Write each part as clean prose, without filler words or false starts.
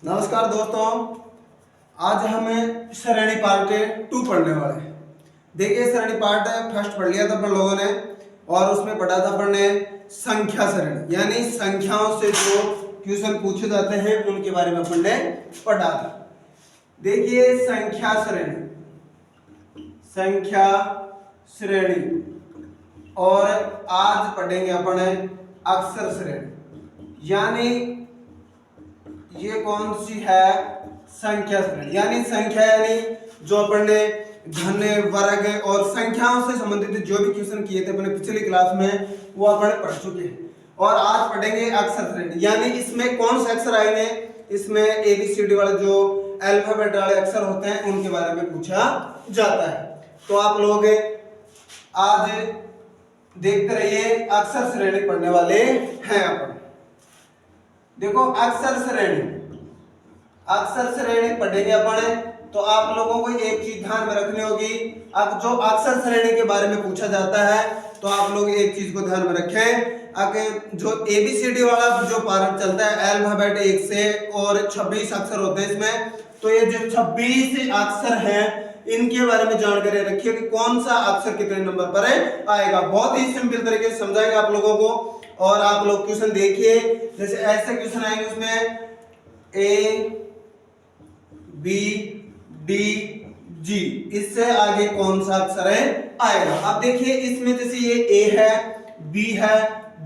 नमस्कार दोस्तों, आज हमें श्रेणी पार्ट 2 पढ़ने वाले हैं। देखिए श्रेणी पार्ट फर्स्ट पढ़ लिया था अपन लोगों ने और उसमें पढ़ा था अपन ने संख्या श्रेणी, यानी संख्याओं से जो क्वेश्चन पूछे जाते हैं उनके बारे में अपन ने पढ़ा था। देखिए संख्या श्रेणी और आज पढ़ेंगे अपन अक्षर श्रेणी, यानी ये कौन सी है? संख्या श्रेणी, यानी संख्या यानी जो अपन ने घन, वर्ग और संख्याओं से संबंधित जो भी क्वेश्चन किए थे अपने पिछली क्लास में वो अपन पढ़ चुके हैं। और आज पढ़ेंगे अक्षर श्रेणी, यानी इसमें कौन से अक्षर आएंगे? इसमें ABCD वाले जो अल्फाबेट वाले अक्षर होते हैं उनके बारे में पूछा जाता है। तो आप लोग आज देखते रहिए, अक्षर श्रेणी पढ़ने वाले हैं अपन। देखो अक्षर श्रेणी पढ़ेंगे अपन, तो आप लोगों को एक चीज ध्यान में रखनी होगी। अब जो अक्षर श्रेणी के बारे में पूछा जाता है तो आप लोग एक चीज को ध्यान में रखें, अगर जो ABCD वाला जो पार्ट चलता है अल्फाबेट 1 से और 26 अक्षर होते हैं इसमें, तो ये जो 26 अक्षर हैं इनके बारे में जानकारी रखिए कि कौन सा अक्षर कितने नंबर पर आएगा। बहुत ही सिंपल तरीके से समझाएगा आप लोगों को। और आप लोग क्वेश्चन देखिए, जैसे ऐसे क्वेश्चन आएंगे उसमें A B D G, इससे आगे कौन सा अक्षर है आएगा। अब देखिए इसमें जैसे ये A है, B है,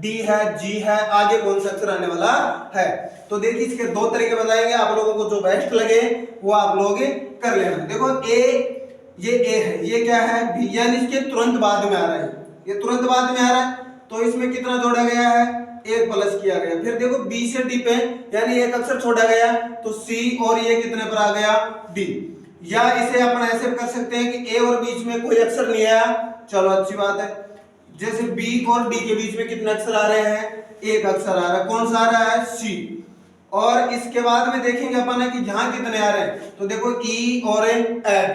D है, G है, आगे कौन सा अक्षर आने वाला है। तो देखिए इसके दो तरीके बताएंगे, आप लोगों को जो बेस्ट लगे वो आप लोग कर लेना। देखो ये A है, ये क्या है? B, यानी इसके तुरंत बाद में आ रहा है, ये तुरंत बाद में आ रहा है, तो इसमें कितना जोड़ा गया है? 1 प्लस किया गया। फिर देखो B से D पे यानी एक अक्षर छोड़ा गया, तो C और ये कितने पर आ गया? D। या इसे अपन ऐसे कर सकते हैं कि A और बीच में कोई अक्षर नहीं आया, चलो अच्छी बात है। जैसे B और D के बीच में कितने अक्षर आ रहे हैं? एक अक्षर आ रहा है, कौन सा आ रहा है? C। और इसके बाद में देखेंगे अपन कि यहाँ कितने आ रहे हैं, तो देखो E और F,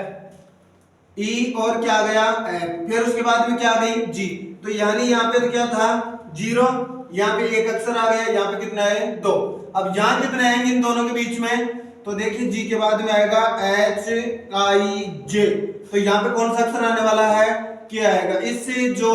E और क्या आ गया? F। फिर उसके बाद में क्या आ गई? G। तो यानी यहाँ पे तो क्या था? 0, यहाँ पे एक अक्षर आ गया, यहाँ पे कितना है? 2। अब यहाँ कितने आएंगे इन दोनों के बीच में? तो देखिए G के बाद में आएगा HIJ, तो यहाँ पे कौन सा अक्षर आने वाला है? क्या आएगा? इससे जो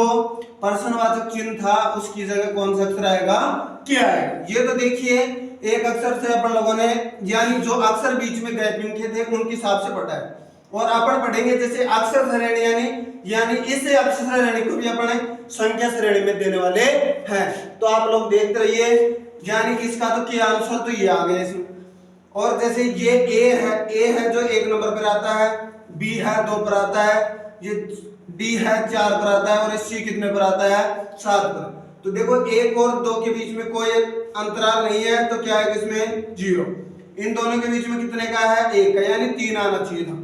प्रश्नवाचक चिन्ह था उसकी जगह कौन सा अक्षर आएगा? क्या आएगा। ये तो देखिए एक अक्षर से अपन लोगों ने, यानी जो अक्षर बीच में गैपिंग के थे उनके हिसाब से पढ़ा है। और अपन पढ़ेंगे जैसे अक्षर श्रेणी, यानी इस अक्षर श्रेणी को भी अपन संख्या श्रेणी में देने वाले हैं। तो आप लोग देखते रहिए, यानी इसका तो क्या आंसर तो ये आ गया इसमें। और जैसे ये A है जो 1 नंबर पर आता है, B है 2 पर आता है, ये D है 4 पर आता है और C कितने पर आता है? 7 पर। तो देखो 1 और 2 के बीच में कोई अंतराल नहीं है, तो क्या है इसमें? 0। इन दोनों के बीच में कितने का है? 1 का, यानी 3 आना चाहिए था।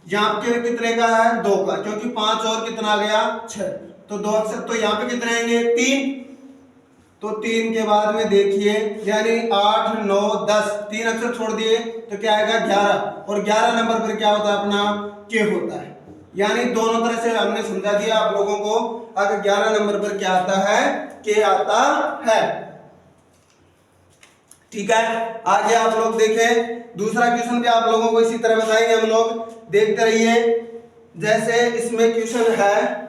यहाँ पे कितने का है? 2 का, क्योंकि 5 और कितना आ गया? 6। तो 2 अक्षर, तो यहाँ पे कितने आएंगे? 3। तो 3 के बाद में देखिए, यानी 8 9 10, 3 अक्षर छोड़ दिए तो क्या आएगा? 11। और 11 नंबर पर क्या होता है? अपना के होता है। यानी दोनों तरह से हमने समझा दिया आप लोगों को। अगर 11 नंबर पर क्या आता है? के आता है। ठीक है, आगे आप लोग देखें, दूसरा क्वेश्चन भी आप लोगों को इसी तरह बताएंगे हम लोग, देखते रहिए। जैसे इसमें क्वेश्चन है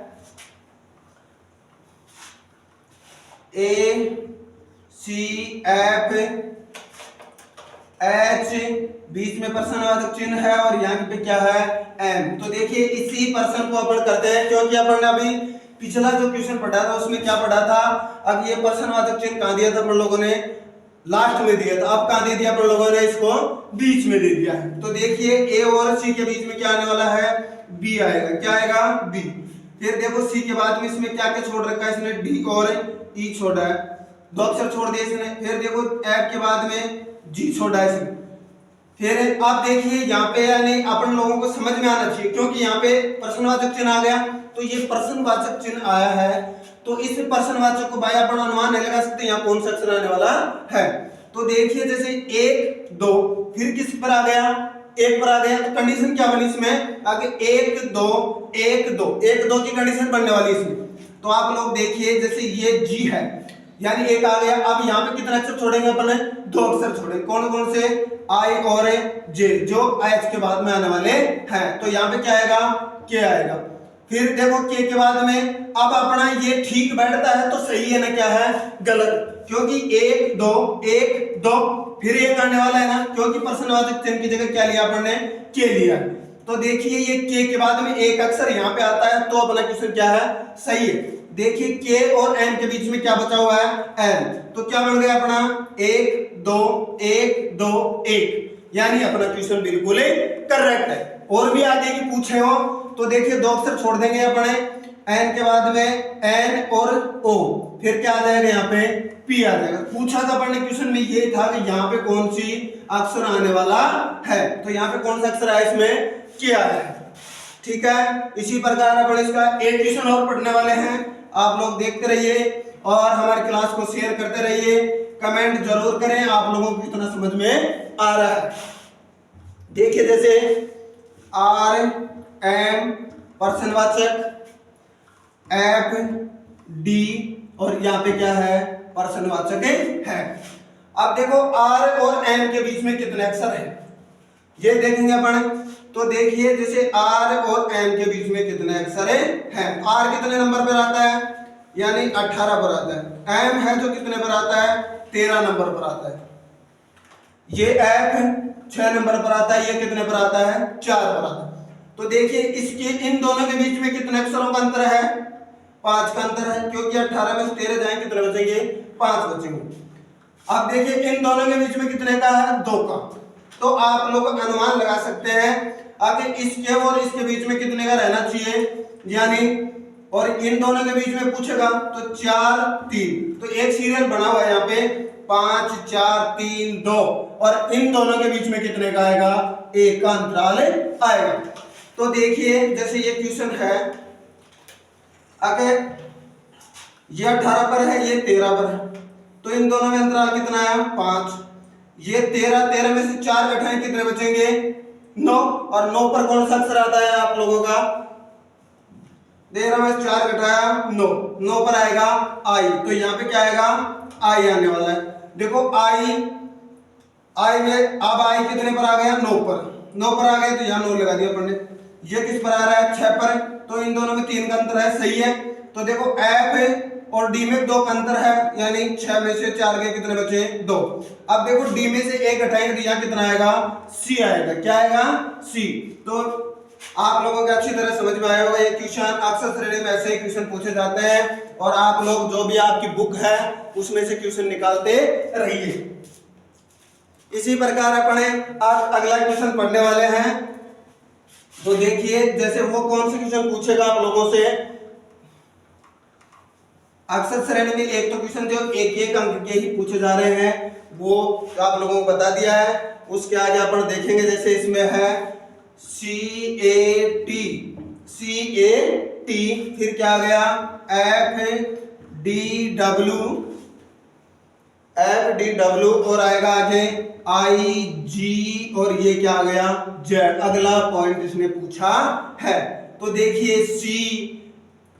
ACF H, बीच में प्रश्नवाचक चिन्ह है और यहाँ पे क्या है? M। तो देखिए इसी प्रश्न को अपन करते हैं, क्योंकि अपन ने अभी पिछला जो क्वेश्चन पढ़ा था उसमें क्या पढ़ा था? अब ये प्रश्नवाचक चिन्ह कहाँ दिया था अपन लोगों ने? लास्ट में दिया था। अब कहाँ दे दिया अपन लोगों ने? इसको बीच में दे दिया है। तो देखिए A और C के बीच में क्या आने वाला है? B आएगा। क्या आएगा? B। फिर देखो C के बाद में इसमें क्या क्या छोड़ रखा है इसने? D और E छोड़ा है, 2 अक्षर छोड़ दिए इसने। फिर देखो F के बाद में G छोड़ा है इसने। फिर आप देखिए यहाँ पे, यानी अपन लोगों को समझ में आना चाहिए, क्योंकि यहाँ पे प्रश्नवाचक चिन्ह आ गया, तो ये प्रश्नवाचक चिन्ह आया है, तो इस प्रश्नवाचक को भाई अपन अनुमान नहीं लगा सकते यहाँ कौन सा अक्षर आने वाला है। तो देखिए जैसे 1 2, फिर किस पर आ गया? 1 पर आ गया, तो कंडीशन क्या बनी इसमें? आगे 1 2 1 2, 1 2 की कंडीशन बनने वाली इसमें। तो आप लोग देखिए जैसे ये G है, यानी एक आ गया। अब यहाँ पे कितने अक्षर छोड़ेंगे अपने, 2 अक्षर छोड़ेंगे। कौन कौन से, आई और जे, जो एच के बाद में आने वाले हैं। तो यहाँ पे क्या आएगा, के आएगा। फिर देखो के के बाद में अब अपना ये ठीक बैठता है तो सही है ना, क्या है गलत, क्योंकि 1 2 1 2 फिर एक आने वाला है ना, क्योंकि प्रश्नवाचक चिन्ह की जगह क्या लिया अपन ने, के लिया। तो देखिए ये के के बाद में एक अक्षर यहाँ पे आता है तो अपना क्वेश्चन क्या है, सही है। देखिए के और एन के बीच में क्या बचा हुआ है, एन, तो क्या बन गया अपना 1 2 1 2 1, यानी अपना क्वेश्चन बिल्कुल करेक्ट है। और भी आगे की पूछे हो तो देखिए 2 अक्षर छोड़ देंगे अपने, एन के बाद में एन और ओ, फिर क्या आ जाएगा यहाँ पे पी आ जाएगा। पूछा था अपने क्वेश्चन में ये था कि यहाँ पे कौन सी अक्षर आने वाला है, तो यहाँ पे कौन सा अक्षर है, इसमें के आ जाएगा। ठीक है, इसी प्रकार अपन इसका एक क्वेश्चन और पढ़ने वाले हैं। आप लोग देखते रहिए और हमारे क्लास को शेयर करते रहिए, कमेंट जरूर करें आप लोगों को कितना समझ में आ रहा है। देखिए जैसे आर एम पर्सनवाचक, एफ डी और यहाँ पे क्या है पर्सनवाचक है। अब देखो आर और एम के बीच में कितने अक्षर हैं ये देखेंगे अपन। तो देखिए जैसे आर और एम के बीच में कितने अक्षर हैं। आर कितने नंबर पर आता है, यानी 18 पर आता है। एम है जो कितने पर आता है, 13 नंबर पर आता है। ये एफ 6 नंबर पर आता है, ये कितने पर आता है, 4 पर आता है। तो देखिए इसके इन दोनों के बीच में कितने अक्षरों का अंतर है, 5 का अंतर है, क्योंकि 18 में से 13 जाएंगे कितने बचेंगे, 5 बचेंगे। अब देखिए इन दोनों के बीच में कितने का है, 2 का। तो आप लोग अनुमान लगा सकते हैं अगर इसके और इसके बीच में कितने का रहना चाहिए, यानी और इन दोनों के बीच में पूछेगा तो 4 3, तो एक सीरियल बना हुआ है यहाँ पे 5 4 3 2, और इन दोनों के बीच में कितने का आएगा, 1 का अंतराल आएगा। तो देखिए जैसे ये क्वेश्चन है, अगर ये 18 पर है, ये 13 पर है, तो इन दोनों में अंतराल कितना है, 5। ये 13 में से 4 घटाएं कितने बचेंगे, 9, और 9 पर कौन सा अक्षर आता है आप लोगों का, 13 में से 4 घटाया 9, 9 पर आएगा आई। तो यहाँ पे क्या आएगा, आई आने वाला है। देखो आई में अब आई कितने पर आ गया, 9 पर आ गया, तो यहाँ 9 लगा दिया अपन ने। ये किस पर आ रहा है, 6 पर, तो इन दोनों में 3 का अंतर है, सही है। तो देखो एफ और डी में 2 का अंतर है, यानी 6 में से 4 के कितने बचे, 2। अब देखो डी में से 1 घटाएंगे तो यहाँ कितना आएगा, सी आएगा। क्या आएगा, सी। तो आप लोगों को अच्छी तरह समझ में आया होगा ये क्वेश्चन। अक्सर श्रेणी में ऐसे ही क्वेश्चन पूछे जाते हैं, और आप लोग जो भी आपकी बुक है उसमें से क्वेश्चन निकालते रहिए। इसी प्रकार अपने आज अगला क्वेश्चन पढ़ने वाले हैं। तो देखिए जैसे वो कौन से क्वेश्चन पूछेगा आप लोगों से, अक्सर श्रेणी में एक तो क्वेश्चन जो एक अंक के ही पूछे जा रहे हैं वो आप लोगों को बता दिया है। उसके आगे अपन देखेंगे जैसे इसमें है CAT, फिर क्या आ गया FDW और आएगा आगे IG, और ये क्या आ गया Z। अगला पॉइंट इसने पूछा है। तो देखिए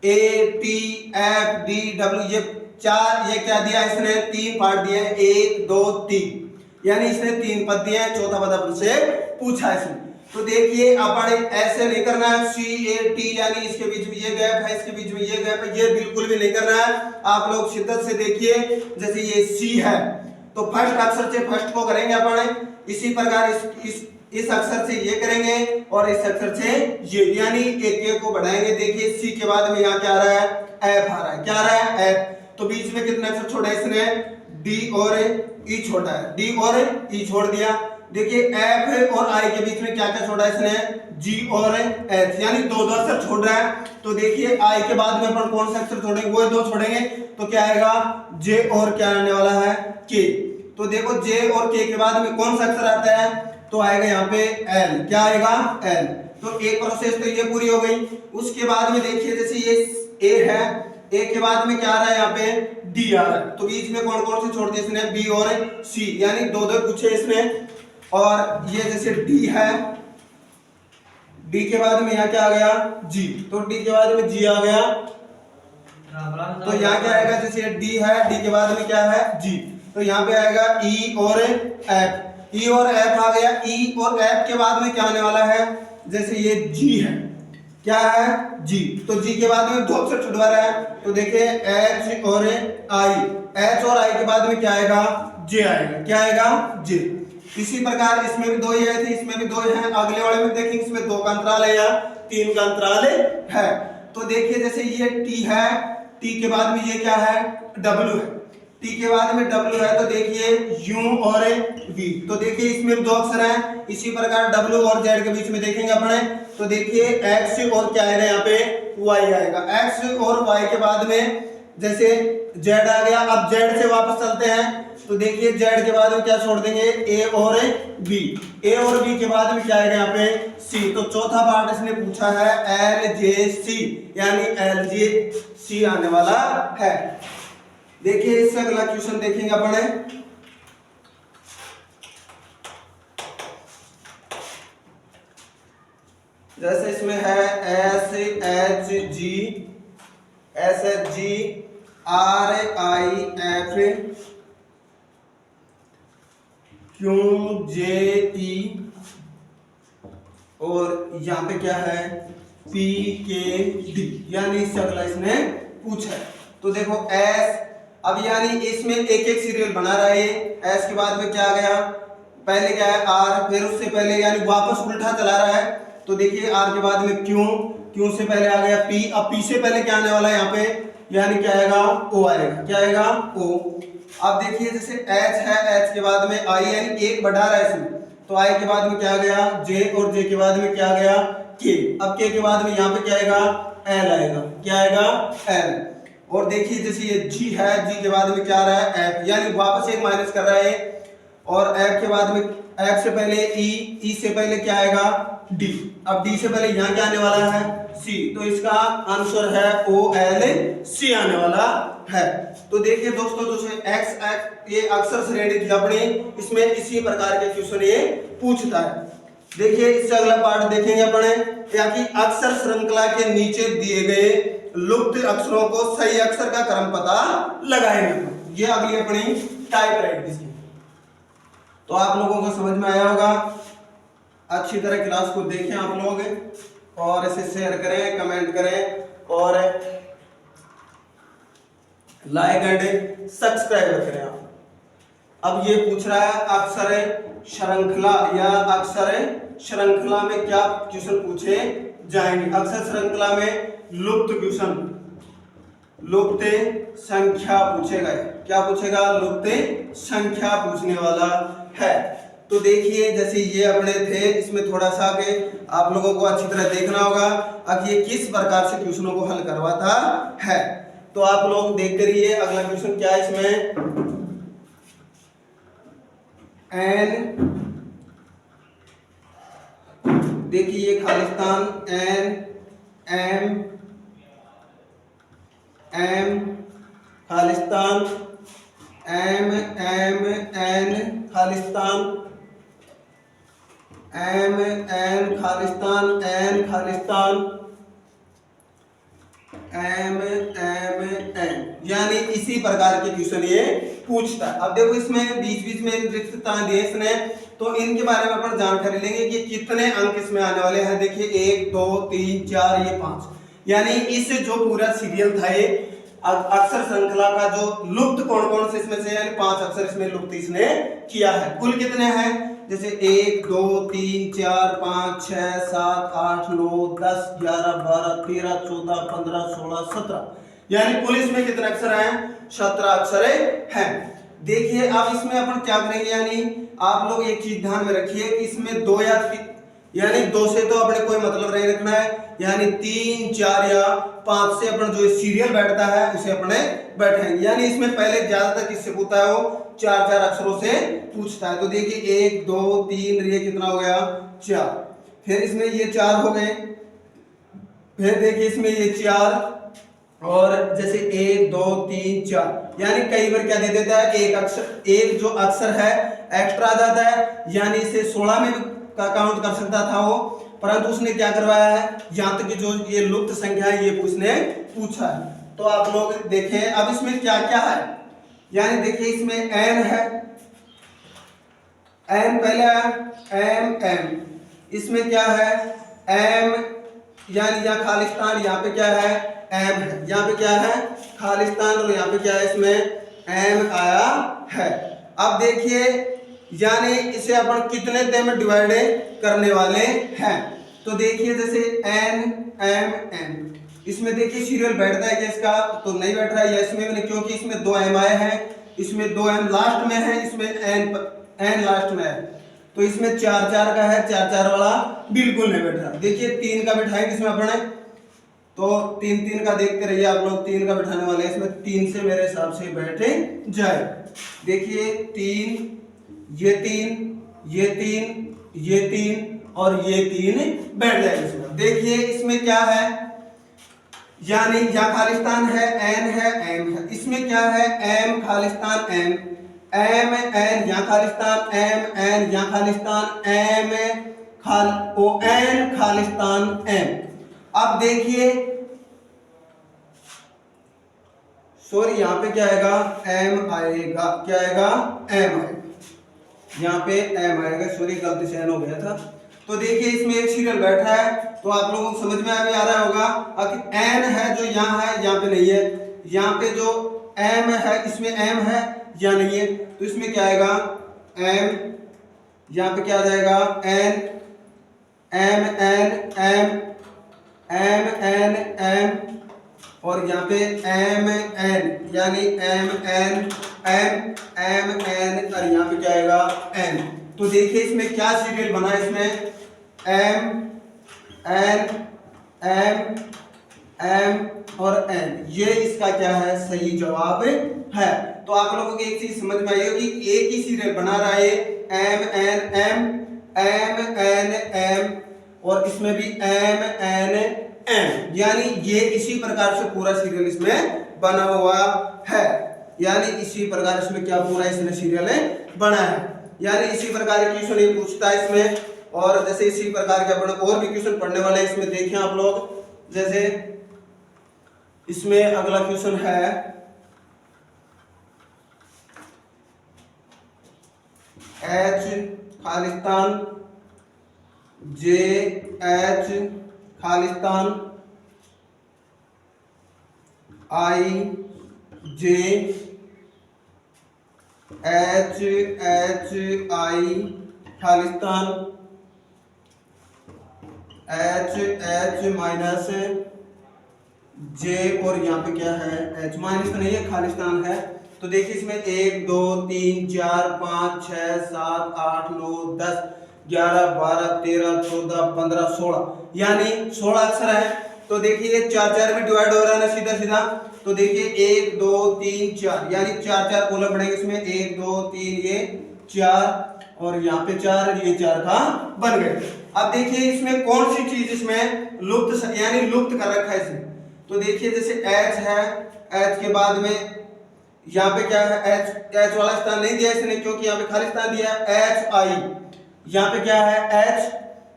CATFDW ये 4, ये क्या दिया इसने, 3 पार्ट दिए हैं, 1 2 3, यानी इसने 3 पद दिए हैं, चौथा पद अपन से पूछा इसने। तो देखिए अपन ऐसे नहीं करना है, CAT यानी इसके बीच में ये गैप है, इसके बीच में ये गैप है, ये बिल्कुल भी नहीं करना है। आप लोग शिद्दत से देखिए, जैसे ये C है तो फर्स्ट अक्षर से फर्स्ट को करेंगे अपन, इसी प्रकार इस अक्षर से ये करेंगे और इस अक्षर से ये, यानी एक को बढ़ाएंगे। देखिए C के बाद में यहाँ क्या आ रहा है, F आ रहा है। क्या आ रहा है, F। तो बीच में कितने अक्षर छोड़ा इसने, D और E छोड़ा है, D और E छोड़ दिया। देखिए F और I के बीच में क्या क्या छोड़ा इसने, G और H, यानी 2 अक्षर छोड़ रहा है। तो देखिए I के बाद में अपन कौन सा अक्षर छोड़ेंगे, वो 2 छोड़ेंगे, तो क्या आएगा J और क्या आने वाला है, K। तो देखो J और K के बाद में कौन सा अक्षर आता है, तो आएगा यहाँ पे L। क्या आएगा, L। तो एक प्रोसेस तो ये पूरी हो गई। उसके बाद में देखिए जैसे ये A है, A के बाद में क्या आ रहा है, यहाँ पे D आ रहा है। तो बीच में कौन कौन से छोड़ दिए इसने, B और C, यानी 2 पूछे इसने। और ये जैसे D है, D के बाद में यहाँ क्या आ गया, G, तो D के बाद में G आ गया। तो यहाँ क्या आएगा, जैसे डी है, डी के बाद में क्या है जी, तो यहाँ पे आएगा ई और एफ, ई और एफ आ गया। ई और एफ के बाद में क्या आने वाला है, जैसे ये जी है, क्या है जी, तो जी के बाद में दो अक्षर छुटवा रहा है, तो देखिए एच और आई, एच और आई के बाद में क्या आएगा, जे आएगा, क्या आएगा जे। इसी प्रकार इसमें भी दो ही आए थे, इसमें भी दो ही हैं, अगले वाले में देखेंगे इसमें 2 का अंतराल है या 3 का अंतराल है। तो देखिए जैसे ये टी है, टी के बाद में ये क्या है, डब्ल्यू है, टी के बाद में डब्ल्यू है, तो देखिए यू और वी, तो देखिए इसमें भी 2 अक्षर हैं। इसी प्रकार डब्ल्यू और जेड के बीच में देखेंगे अपने, तो देखिए एक्स और क्या आएगा, यहाँ पे वाई आएगा, एक्स और वाई के बाद में जैसे जेड आ गया। अब जेड से वापस चलते हैं, तो देखिए जेड के बाद में क्या छोड़ देंगे, ए और बी, ए और बी के बाद में क्या आएगा यहाँ पे सी। तो चौथा पार्ट इसने पूछा है एल जे सी, यानी एल जे सी आने वाला है। देखिए इससे अगला क्वेश्चन देखेंगे अपने, जैसे इसमें है S H G, S H G, R I F, Q J E, और यहाँ पे क्या है पी के डी, यानी इससे अगला इसने पूछा है। तो देखो एस, अब यानी इसमें एक एक सीरियल बना रहा है, एस के बाद में क्या आ गया, पहले क्या है आर, फिर उससे पहले यानी वापस उल्टा चला रहा है, तो देखिए आर के बाद में क्यू, क्यू से पहले आ गया पी, अब पी से पहले क्या आने वाला है यहाँ पे, यानी क्या आएगा ओ आएगा, क्या आएगा ओ। अब देखिए जैसे एच है, एच के बाद में आई, यानी एक बढ़ा रहा है इसमें, तो आई के बाद में क्या आ गया जे, और जे के बाद में क्या आ गया के। अब के के बाद में यहाँ पे क्या आएगा एल आएगा, क्या आएगा एल। और देखिए जैसे ये जी है, जी के बाद में क्या आ रहा है एफ, यानी वापस एक माइनस कर रहा है, और एफ के बाद में एफ से पहले ई, ई से पहले क्या आएगा डी, अब डी से पहले यहाँ क्या आने वाला है सी, तो इसका आंसर है ओ एल सी आने वाला है। तो देखिए दोस्तों जैसे एक्स ये अक्सर श्रेणी थी अपनी, इसमें इसी प्रकार के क्वेश्चन ये पूछता है। देखिए इससे अगला पार्ट देखेंगे अपने, या कि अक्षर श्रृंखला के नीचे दिए गए लुप्त अक्षरों को सही अक्षर का क्रम पता लगाएंगे, ये अगली अपनी टाइप रहेगी इसकी। तो आप लोगों को समझ में आया होगा, अच्छी तरह क्लास को देखें आप लोग, और इसे शेयर करें, कमेंट करें, और लाइक एंड सब्सक्राइब करें आप। अब ये पूछ रहा है अक्षर श्रृंखला, या अक्षर श्रृंखला में क्या क्वेश्चन पूछे जाएंगे। अक्षर श्रृंखला में लुप्त क्वेश्चन, लुप्त संख्या पूछेगा, क्या पूछेगा लुप्त संख्या पूछने वाला है। तो देखिए जैसे ये अपने थे, इसमें थोड़ा सा के आप लोगों को अच्छी तरह देखना होगा अब ये किस प्रकार से क्वेश्चनों को हल करवाता है। तो आप लोग देखते रहिए। अगला क्वेश्चन क्या है इसमें, एन, देखिए Khalistan N M M Khalistan M M N Khalistan M N Khalistan N Khalistan M M N, यानी इसी प्रकार के क्वेश्चन ये पूछता है। अब देखो इसमें बीच बीच में रिक्तता दिए इसने, तो इनके बारे में अपन जानकारी लेंगे कि कितने अंक इसमें आने वाले हैं। देखिए 1 2 3 4 ये 5, यानी इस जो पूरा सीरियल था ये अक्षर श्रृंखला का जो लुप्त कौन कौन से इसमें से, यानी 5 अक्षर इसमें लुप्त इसने किया है। कुल कितने हैं, जैसे 1 2 3 4 5 6 7 8 9 10 11 12 13 14 15 16 17, यानी पुलिस में कितने अक्षर हैं 17 अक्षर हैं। देखिए अब इसमें अपन क्या करेंगे, यानी आप लोग एक चीज ध्यान में रखिए कि इसमें 2 या यानी 2 से तो अपने कोई मतलब नहीं रखना है, यानी 3 4 या 5 से अपन जो सीरियल बैठता है उसे अपने बैठेंगे। यानी इसमें पहले ज्यादातर किससे पूछता है, वो 4 अक्षरों से पूछता है। तो देखिए 1 2 3 ये कितना हो गया 4, फिर इसमें ये 4 हो गए, फिर देखिए इसमें ये 4, और जैसे 1 2 3 4, यानी कई बार क्या दे देता है एक अक्षर, एक जो अक्षर है एक्स्ट्रा आ जाता है, यानी इसे 16 में का काउंट कर सकता था वो, परंतु उसने क्या करवाया है यहाँ तक कि जो ये लुप्त संख्या है ये उसने पूछा है। तो आप लोग देखें अब इसमें क्या क्या है। यानी देखिए इसमें एन है, एन पहले आया एम एम, इसमें क्या है एम, यानी यहाँ खालिस्तान, यहाँ पे क्या है एम है, यहाँ पे क्या है खालिस्तान, और यहाँ पे क्या है इसमें एम आया है। अब देखिए यानी इसे अपन कितने ते में डिवाइड करने वाले हैं। तो देखिए जैसे एन एम एन, इसमें देखिए सीरियल बैठता है क्या इसका, तो नहीं बैठ रहा है, या इसमें मैंने क्योंकि इसमें 2 एम आए हैं, इसमें 2 एम लास्ट में है, इसमें एन लास्ट में है, तो इसमें 4 4 का है, 4 4 वाला बिल्कुल नहीं बैठ रहा। देखिए 3 का बिठाएंगे इसमें अपने, तो 3 3 का देखते रहिए आप लोग, 3 का बिठाने वाले हैं इसमें, 3 से मेरे हिसाब से बैठे जाए। देखिए 3, ये 3, ये 3, ये 3 और ये 3 बैठ जाएंगे इसमें। देखिए इसमें क्या है, यानी यहाँ खालिस्तान है, एन है, एम है, इसमें क्या है M Khalistan M, M N यहाँ खालिस्तान, एम एन यहाँ Khalistan, M O N Khalistan M. अब देखिए सॉरी यहाँ पे क्या आएगा एम आएगा, क्या आएगा एम आएगा, यहाँ पे एम आएगा, सॉरी गलती से एन हो गया था। तो देखिए इसमें एक सीरियल बैठा है, तो आप लोगों को समझ में आ रहा होगा कि एन है जो यहाँ है, यहाँ पे नहीं है, यहाँ पे जो एम है इसमें एम है या नहीं है, तो इसमें क्या आएगा एम, यहाँ पे क्या आ जाएगा N, M N M, M N M, और यहाँ पे एम एन, यानी M N M, M N, और यहाँ पे क्या आएगा एन। तो देखिए इसमें क्या सीरियल बना है, इसमें एम एन एम एम और एन, ये इसका क्या है सही जवाब है। तो आप लोगों को एक चीज समझ में आई होगी, एक ही सीरियल बना रहा है M N M, M N M, और इसमें भी एम एन एम, यानी ये इसी प्रकार से पूरा सीरियल इसमें बना हुआ है, यानी इसी प्रकार इसमें क्या पूरा इसने सीरियल बना है। यानी इसी प्रकार के क्वेश्चन ये पूछता है इसमें, और जैसे इसी प्रकार के अपने और भी क्वेश्चन पढ़ने वाले हैं इसमें, देखिए आप लोग। जैसे इसमें अगला क्वेश्चन है H Khalistan, J H Khalistan, I J H H I Khalistan, H H minus J, और यहाँ पे क्या है एच माइनस नहीं है, खालिस्तान है। तो देखिए इसमें 1 2 3 4 5 6 7 8 9 10 11 12 13 14 15 16, यानी 16 अक्षर है। तो देखिए 4 4 में डिवाइड हो रहा है ना सीधा सीधा, तो देखिए 1 2 3 4, यानी 4 4 कॉलम बनेंगे इसमें, 1 2 3 ये 4, और यहाँ पे 4, ये 4 का बन गए। अब देखिए इसमें कौन सी चीज इसमें लुप्त, यानी लुप्त कर रखा है इसमें। तो देखिए जैसे एच है, एच के बाद में यहाँ पे क्या है एच, एच वाला स्थान नहीं दिया इसने क्योंकि यहाँ पे खाली स्थान दिया है एच आई, यहाँ पे क्या है एच।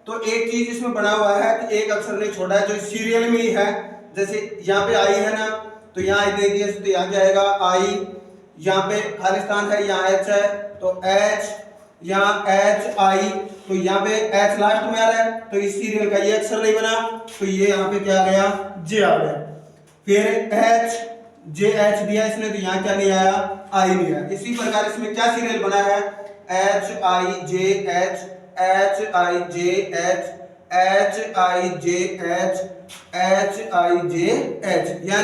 तो एक चीज इसमें बना हुआ है कि एक अक्षर नहीं छोड़ा है जो सीरियल में ही है, जैसे यहाँ पे आई है ना, तो यहाँ आई दे दिया, तो यहाँ क्या आएगा आई, यहाँ पे खाली स्थान है, यहाँ एच है, तो एच, यहाँ एच आई, तो यहाँ पे एच लास्ट में आ रहा है, तो इस सीरियल का ये अक्षर नहीं बना, तो ये यहाँ पे क्या आ गया जे आ गया। फिर एच जे एच दिया इसने, तो यहाँ क्या नहीं आया आई नहीं आया। इसी प्रकार इसमें क्या सीरियल बना है H I J H, H I J H, H I J H, H I J H, यानी